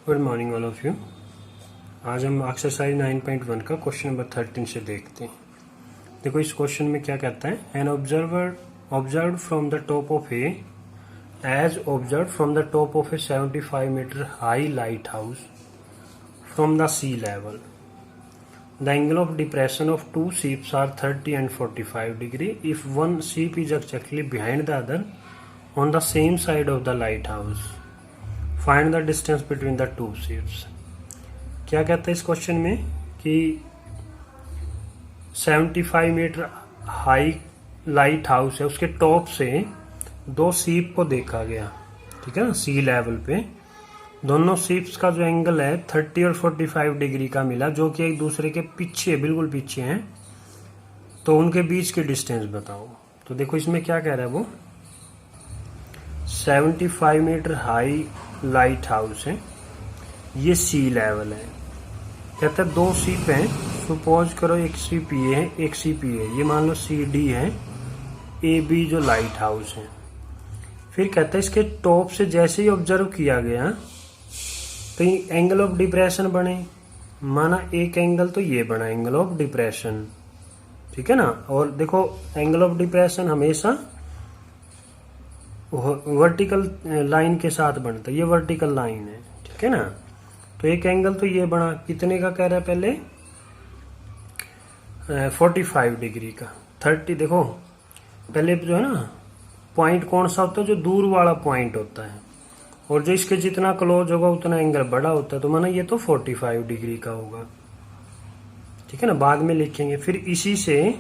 Good morning all of you. आज हम exercise 9.1 का क्वेश्चन नंबर 13 से देखते हैं। देखो इस क्वेश्चन में क्या कहता है, an observer observe from the top of a as observe from the top of a 75 metre high lighthouse from the sea level the angle of depression of two ships are 30 and 45 degree if one ship is exactly behind the other on the same side of the lighthouse, find the distance between the two ships. क्या कहता है इस question में कि 75 metre high light house है, उसके top से दो शीप को देखा गया, ठीक है ना, सी लेवल पे। दोनों शीप्स का जो एंगल है 30 और 45 डिग्री का मिला, जो कि एक दूसरे के पीछे, बिल्कुल पीछे हैं। तो उनके बीच की डिस्टेंस बताओ। तो देखो इसमें क्या कह रहा है वो, 75 मीटर हाई लाइट हाउस है, ये सी लेवल है। कहता है दो सीप हैं, सपोज करो एक सीप ये है, एक सीप ये है, ये मान लो सी डी है, ए बी जो लाइट हाउस है। फिर कहता है इसके टॉप से जैसे ही ऑब्जर्व किया गया तो एंगल ऑफ डिप्रेशन बने। माना एक एंगल तो ये बना एंगल ऑफ डिप्रेशन, ठीक है ना। और देखो एंगल ऑफ डिप्रेशन हमेशा वर्टिकल लाइन के साथ बनता है, ये वर्टिकल लाइन है, ठीक है ना। तो एक एंगल तो ये बना, कितने का कह रहा है पहले, 45 डिग्री का। 30 देखो पहले जो है ना पॉइंट कौन सा होता है, जो दूर वाला पॉइंट होता है, और जो इसके जितना क्लोज होगा उतना एंगल बड़ा होता है। तो माना ये तो 45 डिग्री का होगा, ठीक है ना, बाद में लिखेंगे। फिर इसी से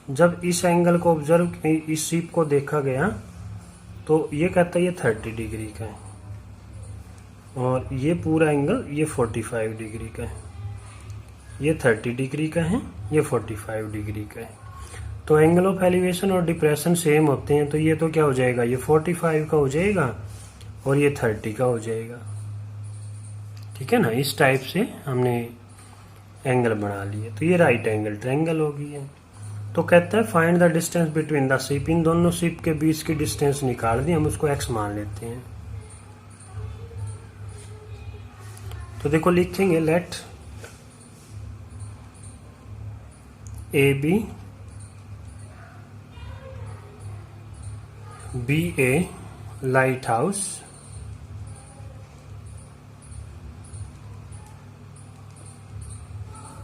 जब इस एंगल को ऑब्जर्व, इस शीप को देखा गया तो ये कहता है ये 30 डिग्री का है, और ये पूरा एंगल ये 45 डिग्री का है, ये 30 डिग्री का है, ये 45 डिग्री का है। तो एंगल ऑफ एलिवेशन और डिप्रेशन सेम होते हैं, तो ये तो क्या हो जाएगा, ये 45 का हो जाएगा और ये 30 का हो जाएगा, ठीक है ना। इस टाइप से हमने एंगल बना लिए, तो ये राइट एंगल ट्रायंगल हो गई है। तो कहता है find the distance between the ship, इन दोनों शिप के बीच की डिस्टेंस निकाल दी, हम उसको x मान लेते हैं। तो देखो लिखेंगे let A B a lighthouse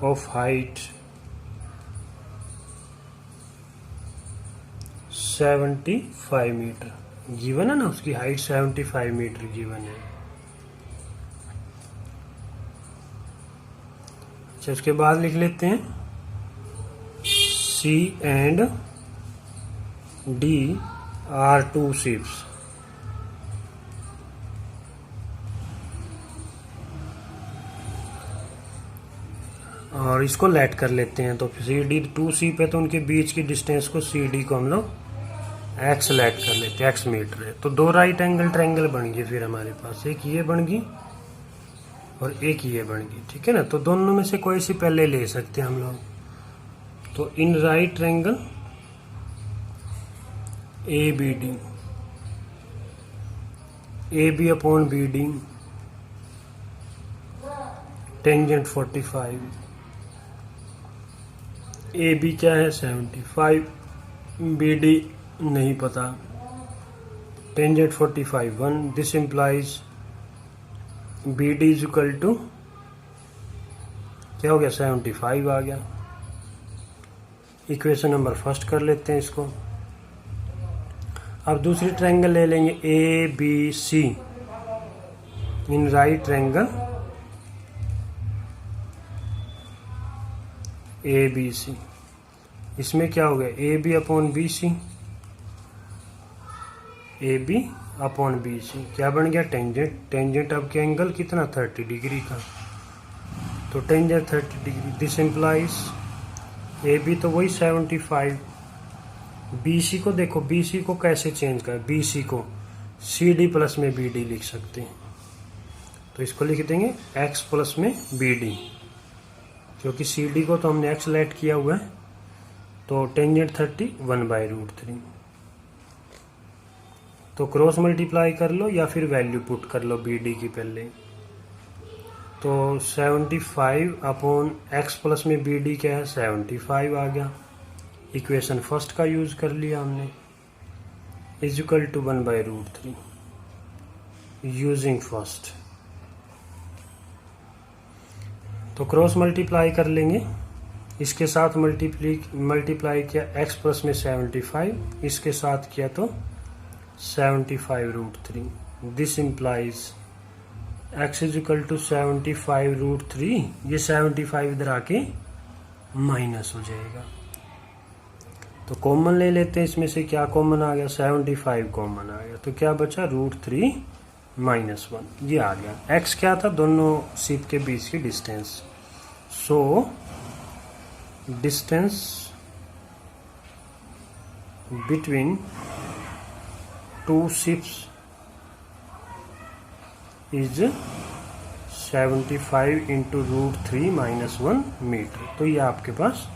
of height 75 metre given है ना, उसकी हाइट 75 मीटर गिवन है। अच्छा उसके बाद लिख लेते हैं C and D are two ships. और इसको लेट कर लेते हैं। तो सी डी टू शिप है, तो उनके बीच की डिस्टेंस को सी डी को हम लोग एक्स लेट कर लेते हैं, एक्स मीटर है। तो दो राइट एंगल ट्रायंगल बन गए फिर हमारे पास, एक ये बन गई और एक ये बन गई, ठीक है ना। तो दोनों में से कोई सी पहले ले सकते हैं हम लोग। तो in right triangle A B D, A B upon B D, tangent 45, A B क्या है 75, बी डी नहीं पता, tangent 45 1, this implies B D is equal to क्या हो गया 75 आ गया। इक्वेशन नंबर फर्स्ट कर लेते हैं इसको। अब दूसरी ट्रायंगल ले लेंगे A B C, in right triangle A B C. इसमें क्या हो गया A B upon B C, A B upon B C क्या बन गया टेंजेंट। टेंजेंट अब के एंगल कितना 30 डिग्री का, तो tangent 30 degree, this implies A B तो वही 75, बी सी को देखो, बी सी को कैसे चेंज कर, बी सी को सी डी प्लस में बी डी लिख सकते हैं। तो इसको लिख देंगे एक्स प्लस में बी डी, क्योंकि सी डी को तो हमने एक्स लेट किया हुआ है। तो टेंजेंट 30 1/√3। तो क्रॉस मल्टीप्लाई कर लो या फिर वैल्यू पुट कर लो बी डी की पहले। तो 75 अपॉन एक्स प्लस में बी डी क्या है 75 आ गया। इक्वेशन फर्स्ट का यूज कर लिया हमने, is equal to 1/√3 using first. तो क्रॉस मल्टीप्लाई कर लेंगे, इसके साथ मल्टीप्लाई किया एक्स प्लस में 75, इसके साथ किया तो 75√3। This implies X is equal to 75√3, ये 75 इधर आके माइनस हो जाएगा। तो कॉमन ले लेते हैं, इसमें से क्या कॉमन आ गया 75 कॉमन आ गया, तो क्या बचा √3 - 1 ये आ गया। x क्या था दोनों सीप के बीच की distance, so distance between two ships is 75 into √3 - 1 metre. तो ये आपके पास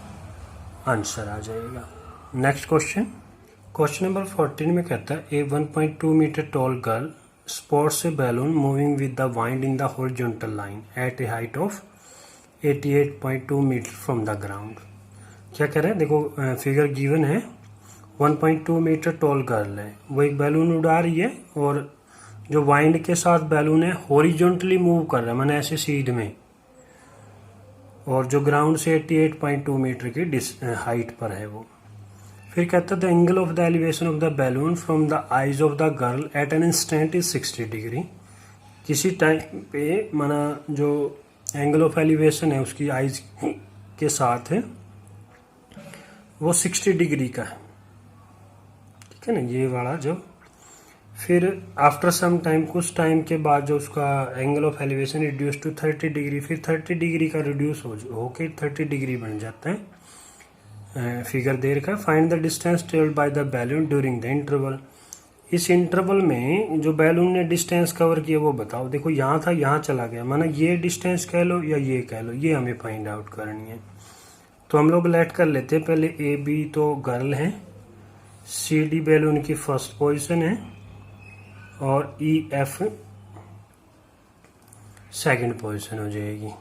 आंसर आ जाएगा। नेक्स्ट क्वेश्चन नंबर 14 में कहता है a 1.2 metre tall girl spots a balloon moving with the wind in the horizontal line at a height of 88.2 metre from the ground. क्या कह रहे हैं, देखो फिगर गिवन है, 1.2 मीटर टॉल गर्ल है, वो एक बैलून उड़ा रही है और जो वाइंड के साथ बैलून है हॉरिजॉन्टली मूव कर रहा है, माने ऐसे सीध में, और जो ग्राउंड से 88.2 मीटर की हाइट पर है वो। फिर कहता है the angle of the elevation of the balloon from the eyes of the girl at an instant is 60 degree. किसी टाइम पे माना जो एंगल ऑफ एलिवेशन है उसकी आईज के साथ है वो 60 डिग्री का है, ठीक है ना, ये वाला जो। फिर आफ्टर सम टाइम, कुछ टाइम के बाद जो उसका angle of elevation reduce to 30 degree, फिर 30 डिग्री का रिड्यूस होके 30 डिग्री बन जाता है। फिगर दे रखा है, find the distance travelled by the balloon during the interval. इस इंटरवल में जो बैलून ने डिस्टेंस कवर किया वो बताओ। देखो यहाँ था, यहाँ चला गया, माना ये डिस्टेंस कह लो या ये कह लो, ये हमें फाइंड आउट करनी है। तो हम लोग लेट कर लेते हैं, पहले ए बी तो गर्ल है, सी डी बैलून की फर्स्ट पोजीशन है और ई एफ सेकंड पोजीशन हो जाएगी।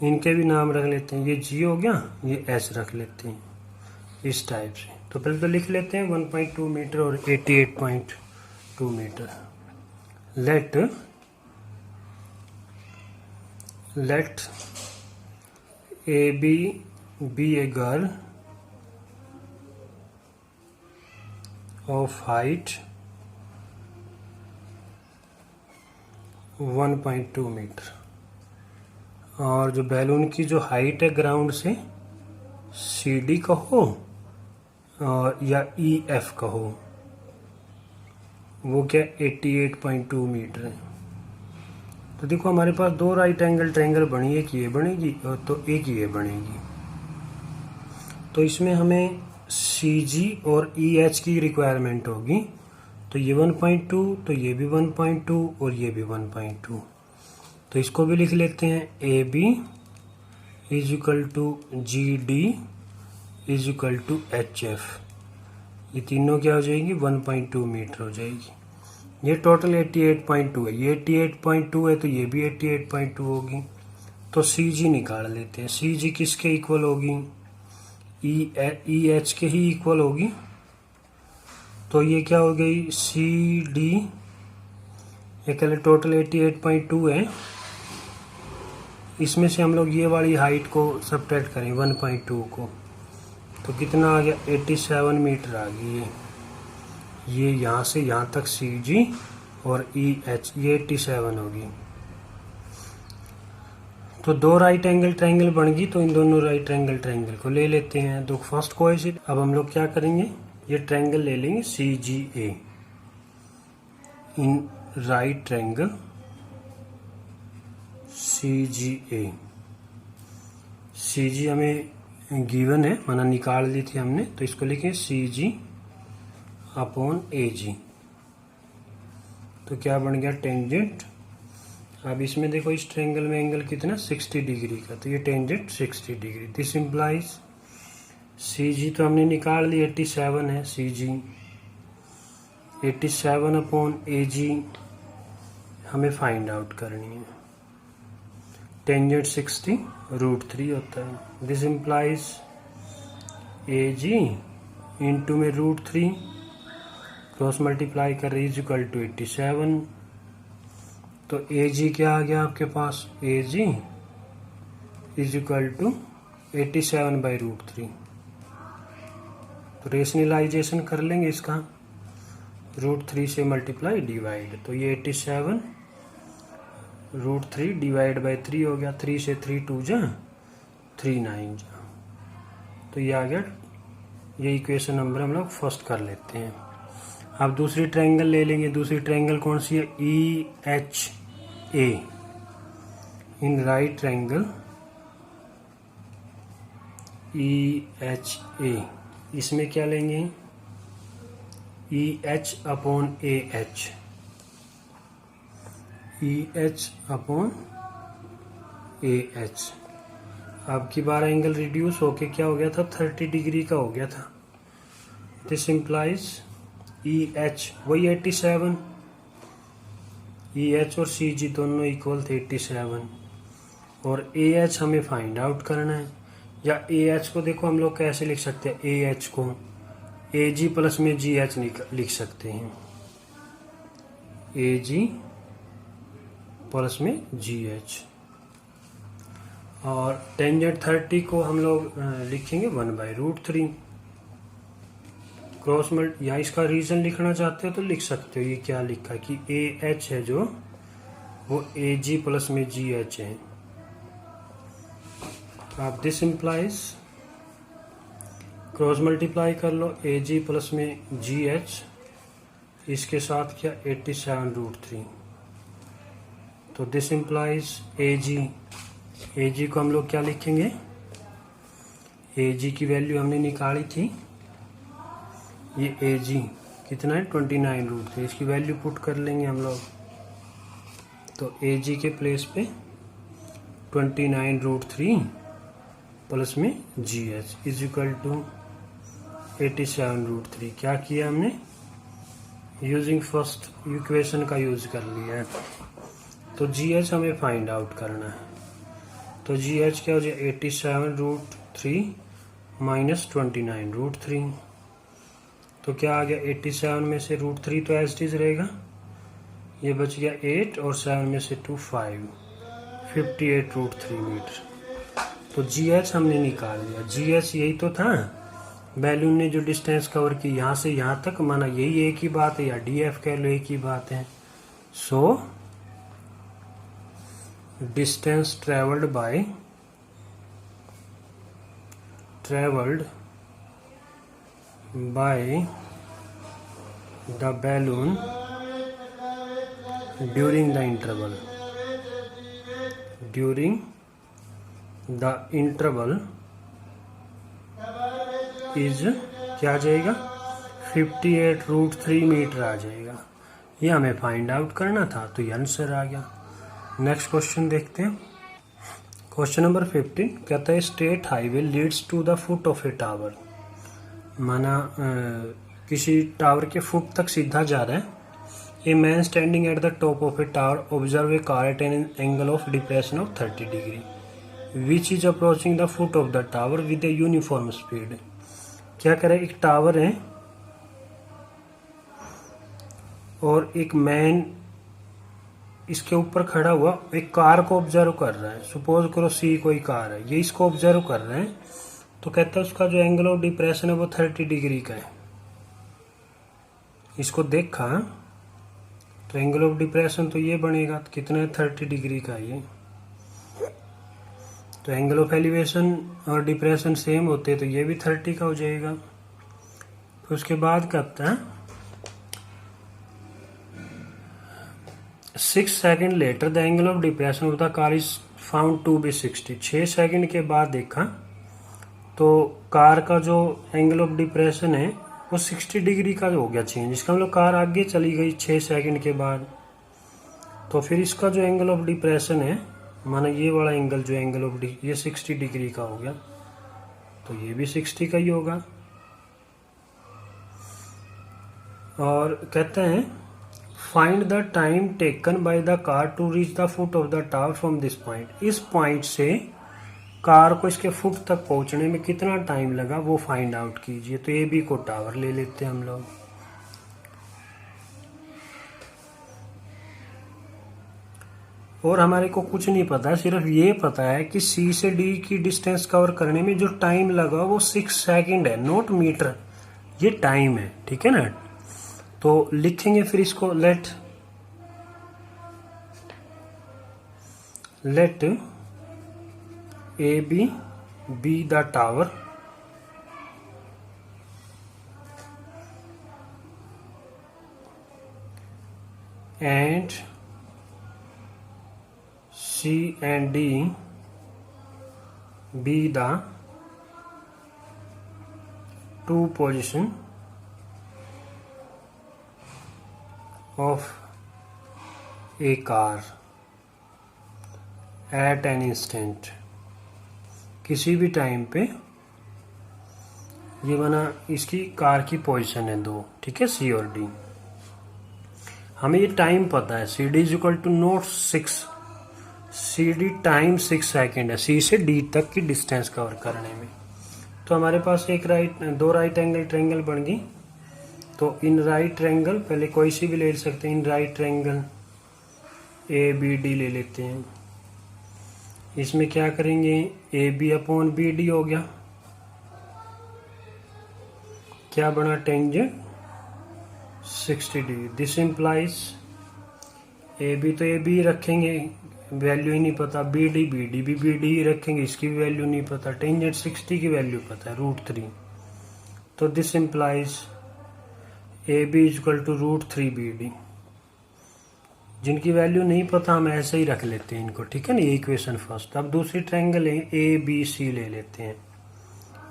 इनके भी नाम रख लेते हैं, ये जी हो गया, ये एस रख लेते हैं इस टाइप से। तो पहले तो लिख लेते हैं 1.2 मीटर और 88.2 metre. Let A B a girl of height 1.2 metre, और जो बैलून की जो हाइट है ग्राउंड से सी डी कहो और या ई एफ कहो, वो क्या 88.2 मीटर है। तो देखो हमारे पास दो राइट एंगल ट्रायंगल बनी, एक ये बनेगी और तो एक ये बनेगी। तो इसमें हमें सी जी और ई एच की रिक्वायरमेंट होगी। तो ये 1.2, तो ये भी 1.2 और ये भी 1.2। तो इसको भी लिख लेते हैं, A B is equal to G D is equal to H F. ये तीनों क्या हो जाएगी 1.2 मीटर हो जाएगी। ये टोटल 88.2 है, ये 88.2 है तो ये भी 88.2 होगी। तो सी जी निकाल लेते हैं, सी जी किसके इक्वल होगी, ई एच के ही इक्वल होगी। तो ये क्या हो गई सी डी, ये कह टोटल 88.2 है, इसमें से हम लोग ये वाली हाइट को सब्ट्रैक्ट करें 1.2 को, तो कितना आ गया 87 मीटर आ गई ये यहाँ से यहाँ तक सी जी और ई एच, ये 87 होगी। तो दो राइट एंगल ट्रायंगल बन गई, तो इन दोनों राइट एंगल ट्रायंगल को ले लेते हैं। तो फर्स्ट कोएफिशिएंट, अब हम लोग क्या करेंगे, ये ट्रायंगल ले लेंगे सी जी ए, इन राइट ट्रायंगल सी जी ए। सी जी हमें गिवन है, माना निकाल ली थी हमने, तो इसको लिखें सी जी अपॉन ए जी। तो क्या बन गया टेंजेंट। अब इसमें देखो इस ट्रायंगल में एंगल कितना 60 डिग्री का, तो ये टेंजेंट 60 डिग्री। दिस इम्प्लाइज सी जी तो हमने निकाल ली 87 है, सी जी 87 अपॉन ए जी हमें फाइंड आउट करनी है। टेंजेंट 60 √3 होता है। This implies A G into में √3 क्रॉस मल्टीप्लाई कर रही इज इक्वल टू 87। तो ए जी क्या आ गया आपके पास, ए जी इज इक्वल टू 87/√3। तो रेशनलाइजेशन कर लेंगे इसका, √3 से मल्टीप्लाई डिवाइड, तो ये 87 √3 डिवाइड बाई 3 हो गया। 3 से 3 2 जा 3 9 जा, तो ये आ गया। ये इक्वेशन नंबर हम लोग फर्स्ट कर लेते हैं। अब दूसरी ट्रायंगल ले लेंगे। दूसरी ट्रायंगल कौन सी है, EHA। इन राइट ट्रायंगल EHA, इसमें क्या लेंगे, EH/AH, EH/AH। अब की बार एंगल रिड्यूस होके क्या हो गया था, 30 डिग्री का हो गया था। दिस इम्प्लाइज EH वही 87, EH और CG दोनों इक्वल थे 87, और AH हमें फाइंड आउट करना है। या AH को देखो हम लोग कैसे लिख सकते हैं, AH को AG प्लस में GH लिख सकते हैं, AG प्लस में GH। और टेंजेंट 30 को हम लोग लिखेंगे 1/√3 क्रॉस मल्ट। या इसका रीजन लिखना चाहते हो तो लिख सकते हो। ये क्या लिखा है कि AH है जो वो AG प्लस में GH है। आप दिस इम्प्लाइज क्रॉस मल्टीप्लाई कर लो, AG प्लस में GH, इसके साथ क्या 87√3। तो दिस इम्प्लाइज AG को हम लोग क्या लिखेंगे, AG की वैल्यू हमने निकाली थी, ये AG कितना है 29√3, इसकी वैल्यू पुट कर लेंगे हम लोग। तो AG के प्लेस पे 29√3 प्लस में GH इज इक्वल टू 87√3। क्या किया हमने, यूजिंग फर्स्ट इक्वेशन का यूज कर लिया है। तो GH हमें फाइंड आउट करना है। तो GH क्या हो जाए 87√3 माइनस 29√3। तो क्या आ गया, 87 में से √3 तो एज इट इज रहेगा, ये बच गया 8 और 7 में से 2 5, 58√3 मीटर। तो GH हमने निकाल लिया। GH यही तो था, बैलून ने जो डिस्टेंस कवर की यहाँ से यहाँ तक, माना यही एक ही बात है, या DF कह लो एक ही बात है। So distance travelled by the balloon during the interval is क्या आ जाएगा 58√3 मीटर आ जाएगा। ये हमें फाइंड आउट करना था, तो ये आंसर आ गया। नेक्स्ट क्वेश्चन देखते हैं। क्वेश्चन नंबर 15 कहता है state highway leads to the foot of a tower. माना किसी टावर के फुट तक सीधा जा रहा है। A man standing at the top of a tower observe a car eight an angle of depression of 30 degree which is approaching the foot of the tower with a uniform speed. क्या करे, एक tower है और एक man इसके ऊपर खड़ा हुआ एक कार को ऑब्जर्व कर रहा है। सपोज करो C कोई कार है, ये इसको ऑब्जर्व कर रहे हैं। तो कहता है उसका जो एंगल ऑफ डिप्रेशन है वो 30 डिग्री का है। इसको देखा तो एंगल ऑफ डिप्रेशन तो ये बनेगा, तो कितना है 30 डिग्री का ये। तो एंगल ऑफ एलिवेशन और डिप्रेशन सेम होते तो ये भी 30 का हो जाएगा। तो उसके बाद कहता है 6 second later the angle of depression of the car is found to be 60। 6 second के बाद देखा तो कार का जो एंगल ऑफ डिप्रेशन है वो 60 डिग्री का हो गया चेंज। इसका मतलब कार आगे चली गई 6 सेकेंड के बाद। तो फिर इसका जो एंगल ऑफ डिप्रेशन है, माना ये वाला एंगल जो एंगल ऑफ ये 60 डिग्री का हो गया, तो ये भी 60 का ही होगा। और कहते हैं find the time taken by the car to reach the foot of the tower from this point. इस पॉइंट से कार को इसके फुट तक पहुंचने में कितना टाइम लगा वो फाइंड आउट कीजिए। तो ए बी को टावर ले लेते हैं हम लोग। और हमारे को कुछ नहीं पता, सिर्फ ये पता है कि सी से डी की डिस्टेंस कवर करने में जो टाइम लगा वो 6 सेकंड है, नॉट मीटर, ये टाइम है, ठीक है ना। तो लिखेंगे फिर इसको, let A B the tower and C and D be the two position of a car at an instant। किसी भी टाइम पे ये बना इसकी कार की पोजीशन है दो, ठीक है, C और D। हमें ये टाइम पता है, CD is equal to note 6, CD time 6 second है C से D तक की डिस्टेंस कवर करने में। तो हमारे पास दो राइट एंगल ट्रायंगल बन गई। तो इन राइट ट्रायंगल पहले कोई सी भी ले सकते हैं, इन राइट ट्रायंगल ABD ले लेते हैं। इसमें क्या करेंगे, AB अपॉन BD हो गया, क्या बना, tangent 60 degree. This implies AB तो AB रखेंगे, वैल्यू ही नहीं पता, BD भी BD ही रखेंगे, इसकी भी वैल्यू नहीं पता, टेंजेंट 60 की वैल्यू पता है √3। तो this implies AB is equal to √3 BD। जिनकी वैल्यू नहीं पता हम ऐसे ही रख लेते हैं इनको, ठीक है ना, ये इक्वेशन फर्स्ट। अब दूसरी ट्रायंगल है ABC ले लेते हैं,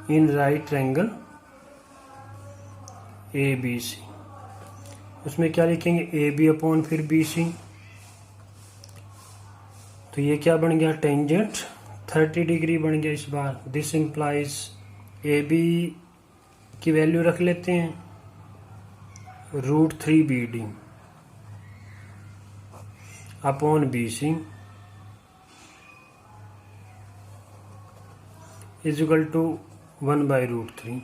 इन राइट ट्रायंगल ABC। उसमें क्या लिखेंगे, AB अपॉन फिर BC। तो ये क्या बन गया, टेंजेंट 30 डिग्री बन गया इस बार। दिस इम्प्लाइज AB की वैल्यू रख लेते हैं √3 BD upon BC is equal to 1/√3।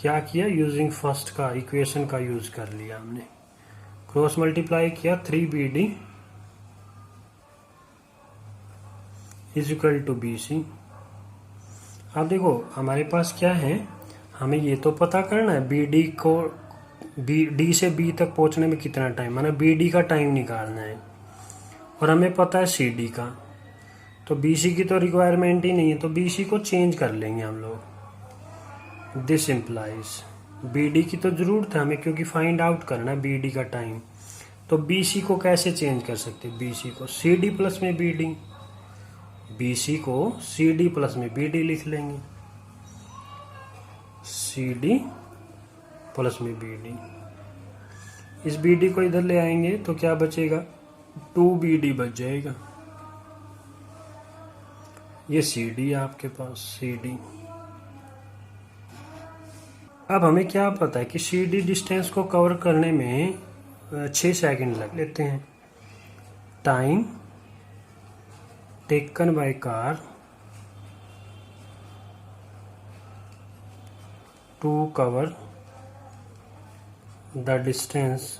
क्या किया, यूजिंग फर्स्ट का इक्वेशन का यूज कर लिया हमने, क्रॉस मल्टीप्लाई किया 3 BD is equal to BC। अब देखो हमारे पास क्या है, हमें ये तो पता करना है BD को D से B तक पहुंचने में कितना टाइम, माना BD का टाइम निकालना है, और हमें पता है CD का। तो BC की तो रिक्वायरमेंट ही नहीं है, तो BC को चेंज कर लेंगे हम लोग। दिस इम्प्लाइज BD की तो जरूरत है हमें, क्योंकि फाइंड आउट करना है BD का टाइम। तो BC को कैसे चेंज कर सकते, BC को CD प्लस में BD, BC को CD प्लस में BD लिख लेंगे, CD प्लस में BD। इस BD को इधर ले आएंगे तो क्या बचेगा, 2 BD बच जाएगा। ये CD है आपके पास, CD। अब हमें क्या पता है कि CD डिस्टेंस को कवर करने में 6 सेकंड लग लेते हैं। Time taken by car to cover the distance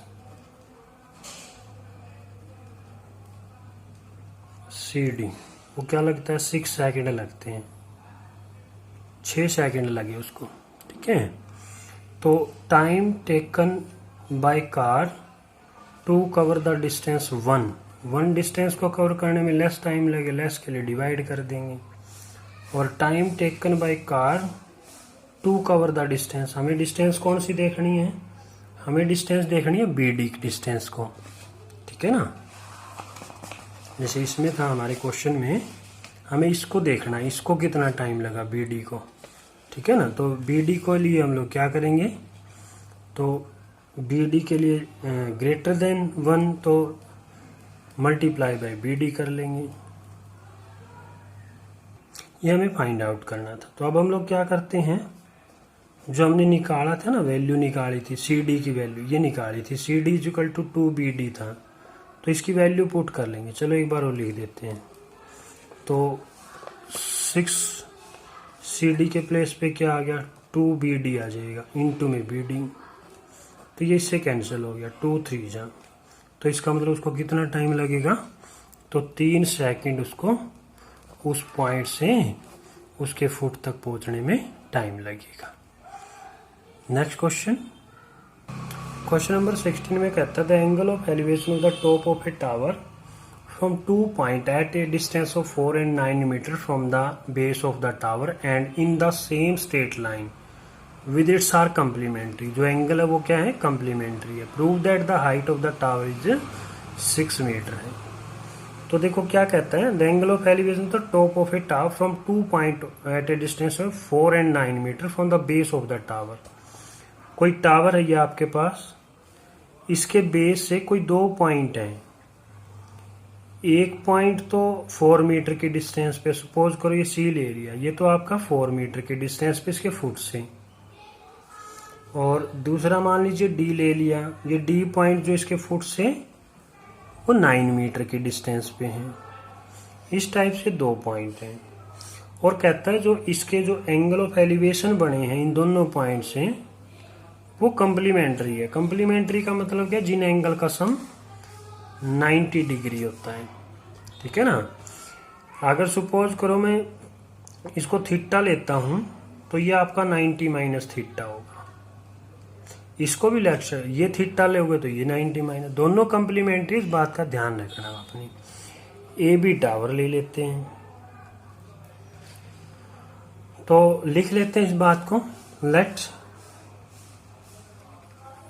CD, वो क्या लगता है, 6 सेकंड लगते हैं, 6 सेकंड लगे उसको, ठीक है। तो time taken by car to cover the distance 1 distance को कवर करने में लेस टाइम लगे, लेस के लिए डिवाइड कर देंगे। और time taken by car to cover the distance, हमें डिस्टेंस कौन सी देखनी है, हमें डिस्टेंस देखनी है BD की डिस्टेंस को, ठीक है ना। जैसे इसमें था हमारे क्वेश्चन में, हमें इसको देखना है, इसको कितना टाइम लगा BD को, ठीक है ना। तो BD को लिए हम लोग क्या करेंगे, तो BD के लिए ग्रेटर देन 1 तो मल्टीप्लाई बाय BD कर लेंगे। ये हमें फाइंड आउट करना था। तो अब हम लोग क्या करते हैं, जो हमने निकाला था ना, वैल्यू निकाली थी सी डी की वैल्यू, ये निकाली थी C D equal to 2BD था, तो इसकी वैल्यू पुट कर लेंगे। चलो एक बार वो लिख देते हैं। तो 6 CD के प्लेस पे क्या आ गया, 2BD आ जाएगा, इनटू में BD, तो ये इससे कैंसिल हो गया, 2 3 जा, तो इसका मतलब उसको कितना टाइम लगेगा, तो 3 सेकंड उसको उस पॉइंट से उसके फुट तक पहुंचने में टाइम लगेगा। नेक्स्ट क्वेश्चन, क्वेश्चन नंबर 16 में कहता है the angle of elevation of the top of a tower from 2 point at a distance of 4 and 9 metre from the base of the tower and in the same straight line with its are complementary. जो angle है वो क्या है, complementary है। Prove that the height of the tower is 6 metre है। तो देखो क्या कहता है, the angle of elevation the top of a tower from 2 point at a distance of 4 and 9 metre from the base of the tower. कोई tower है ये आपके पास, इसके बेस से कोई 2 पॉइंट हैं, एक पॉइंट तो 4 मीटर की डिस्टेंस पे, सपोज करो ये सी ले लिया, ये तो आपका 4 मीटर की डिस्टेंस पे इसके फुट से, और दूसरा मान लीजिए डी ले लिया, ये डी पॉइंट जो इसके फुट से वो 9 मीटर की डिस्टेंस पे है। इस टाइप से 2 पॉइंट हैं, और कहता है जो इसके जो एंगल ऑफ एलिवेशन बने हैं इन दोनों पॉइंट से वो कम्प्लीमेंट्री है। कम्प्लीमेंट्री का मतलब क्या, जिन एंगल का सम 90 डिग्री होता है, ठीक है ना। अगर सपोज करो मैं इसको थीटा लेता हूं तो ये आपका 90 माइनस थीटा होगा, इसको भी लेक्चर ये थीटा लोगे तो ये 90 माइनस, दोनों कम्प्लीमेंट्री, इस बात का ध्यान रखना। अपनी ए बी टावर ले लेते हैं, तो लिख लेते हैं इस बात को, let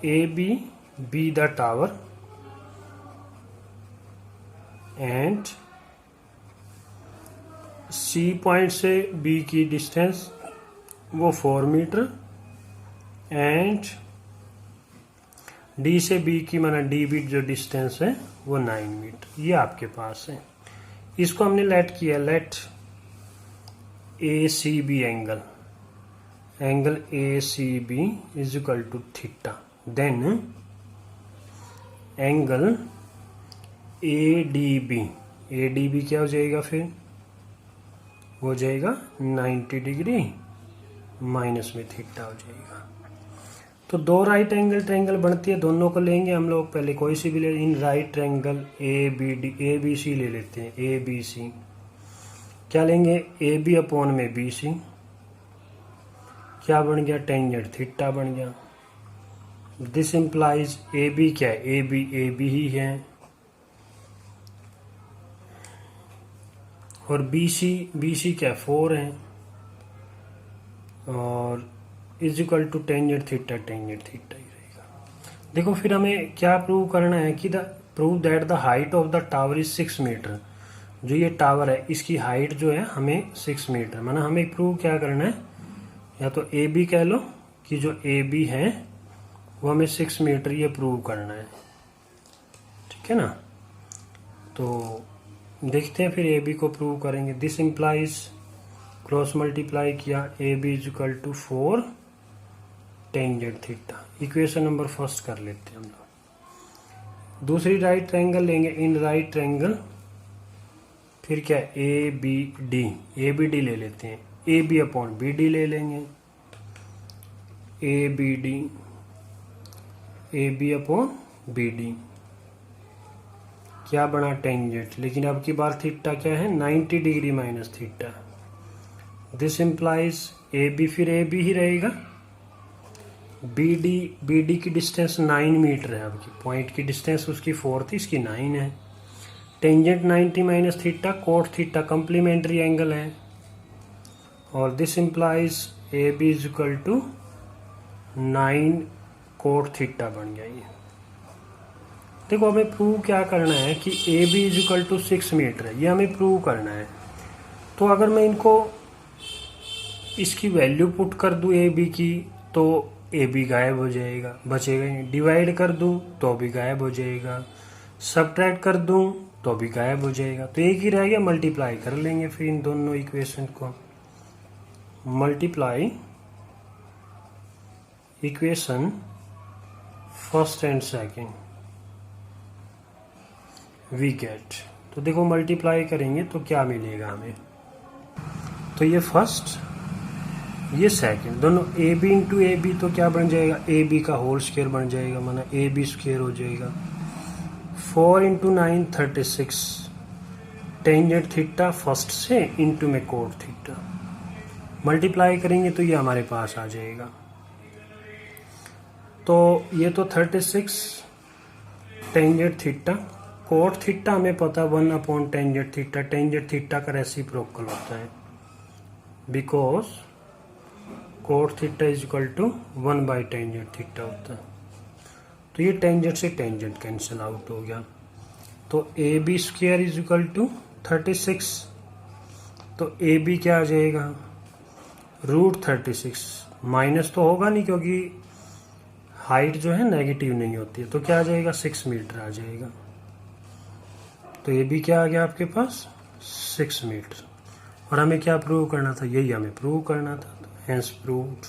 A B B the tower and C point से बी की डिस्टेंस वो 4 मीटर एंड डी से बी की माना डी बी जो डिस्टेंस है वो 9 मीटर, ये आपके पास है। इसको हमने लेट किया, let A C B angle A C B is equal to theta, then angle A D B क्या हो जाएगा, फिर हो जाएगा 90 डिग्री माइनस में थीटा हो जाएगा। तो 2 राइट एंगल ट्रायंगल बनती है, दोनों को लेंगे हम लोग, पहले कोई सी भी ले, in right triangle A B C ले लेते हैं, ए बी सी क्या लेंगे, ए बी अपॉन में बी सी, क्या बन गया, टेंजेंट थीटा बन गया। दिस इंप्लाइज ए बी क्या है, ए बी ही है, और बी सी क्या 4 है, और is equal to tangent theta ही रहेगा। देखो फिर हमें क्या प्रूव करना है कि prove that the height of the tower is 6 metre. जो ये टावर है इसकी हाइट जो है हमें 6 मीटर, माना हमें प्रूव क्या करना है, या तो ए बी कह लो कि जो ए बी है वो हमें 6 मीटर ये प्रूव करना है, ठीक है ना। तो देखते हैं फिर ए बी को प्रूव करेंगे। दिस इंप्लाइज क्रॉस मल्टीप्लाई किया, A B is equal to 4 tangent theta, equation number first कर लेते हैं हम लोग। दूसरी राइट ट्रायंगल लेंगे, इन राइट ट्रायंगल फिर क्या ए बी डी ले लेते हैं, A B upon B D ले लेंगे, A B upon B D क्या बना, टेंजेंट, लेकिन अब की बार थीटा क्या है, 90 degree minus theta. This implies A B फिर ए बी ही रहेगा, बी डी की डिस्टेंस 9 मीटर है, अब की पॉइंट की डिस्टेंस उसकी 4 थी, इसकी 9 है। Tangent 90 minus theta, cot theta complementary angle है, और this implies A B is equal to 9 cot theta बन गया ये। देखो हमें प्रूव क्या करना है कि A B is equal to 6 metre है, ये हमें प्रूव करना है। तो अगर मैं इनको इसकी वैल्यू पुट कर दूं ए बी की तो ए बी गायब हो जाएगा, बचेगा नहीं, डिवाइड कर दूं तो भी गायब हो जाएगा, सब्ट्रैक्ट कर दूं तो भी गायब हो जाएगा, तो एक ही रह गया, मल्टीप्लाई कर लेंगे फिर इन दोनों इक्वेशन को। Multiply equation first and second we get, तो देखो मल्टीप्लाई करेंगे तो क्या मिलेगा हमें, तो ये फर्स्ट ये सेकंड दोनों A B into A B, तो क्या बन जाएगा ए बी का होल स्क्वायर बन जाएगा, माना ए बी स्क्वायर हो जाएगा। 4 इंटू 9 36, टेंजेंट थीटा फर्स्ट से इंटू में कोट थीटा, मल्टीप्लाई करेंगे तो ये हमारे पास आ जाएगा। तो ये तो 36 टेंजेंट थीटा, कोट थीटा हमें पता 1 upon tangent theta, tangent theta का रेसिप्रोकल होता है, because cot theta is equal to 1 by tangent theta होता है। तो ये टेंजेंट से टेंजेंट कैंसिल आउट हो गया, तो A B square is equal to 36, तो ए बी क्या आ जाएगा √36, माइनस तो होगा नहीं क्योंकि हाइट जो है नेगेटिव नहीं होती है, तो क्या आ जाएगा 6 मीटर आ जाएगा। तो ये भी क्या आ गया आपके पास 6 मीटर, और हमें क्या प्रूव करना था, यही हमें प्रूव करना था, हेंस प्रूव्ड।